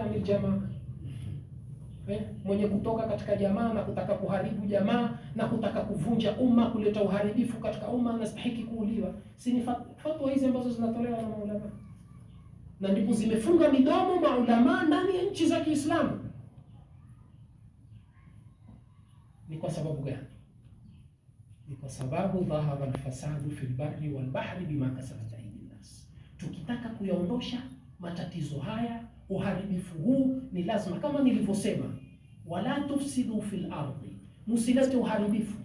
jamaa. Mwenye kutoka katika jamaa na kutaka kuharibu jamaa na kutaka kuvunja umma, kuleta uharibifu katika umma, anastahili kuuliwa. Si ni fatwa hizi ambazo zinatolewa na maulama, na ndipo zimefunga midomo maulama ndani ya nchi za Kiislamu. Ni kwa sababu gani? Ni kwa sababu dhahaba alfasadu fil barri wal bahri bima kasabat aydin nas. Tukitaka kuyaondosha matatizo haya, uharibifu huu, ni lazima kama nilivyosema, wala tufsidu fil ardi, msilete uharibifu.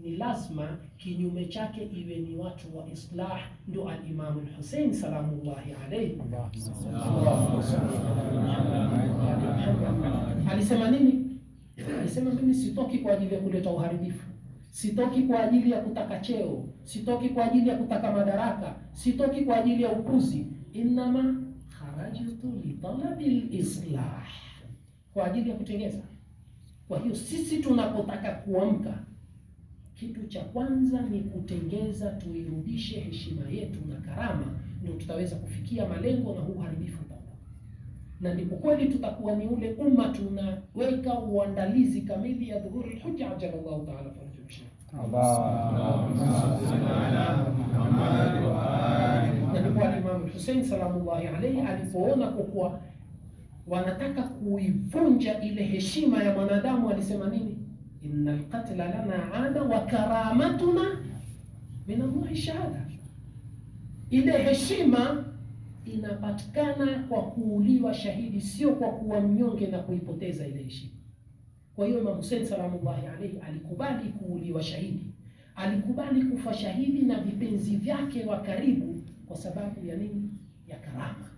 Ni lazima kinyume chake iwe ni watu wa islah. Ndio al-Imam al-Hussein salamullahi alayhi alisema nini? Alisema, mimi sitoki kwa ajili ya kuleta uharibifu, sitoki kwa ajili ya kutaka cheo, sitoki kwa ajili ya kutaka madaraka, sitoki kwa ajili ya upuzi. Inama kharajtu li talabil islah, kwa ajili ya kutengeza. Kwa hiyo sisi tunapotaka kuamka, kitu cha kwanza ni kutengeza, tuirudishe heshima yetu na karama, ndio tutaweza kufikia malengo na huu uharibifu utaondoka. Na ndipo kweli tutakuwa ni ule umma tunaweka uandalizi kamili ya dhuhuri al-hujja ajalallahu ta'ala farajahu. Na ndipo Imam Hussein salamullahi alayhi alipoona kwa kuwa wanataka kuivunja ile heshima ya mwanadamu, alisema nini? Innal qatla lana ada wa karamatuna min Allah shahada. Ile heshima inapatikana kwa kuuliwa shahidi, sio kwa kuwa mnyonge na kuipoteza ile heshima. Kwa hiyo Imam Hussein salamullahi alayhi alikubali kuuliwa shahidi, alikubali kufa shahidi na vipenzi vyake wa karibu, kwa sababu ya nini? Ya karama.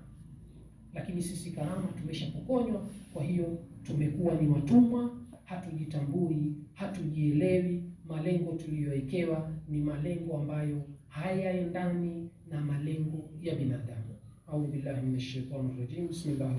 Lakini sisi karama tumeshapokonywa, kwa hiyo tumekuwa ni watumwa, hatujitambui, hatujielewi. Malengo tuliyowekewa ni malengo ambayo hayaendani na malengo ya binadamu. A'udhu billahi minash shaitani rajim. Bismillah.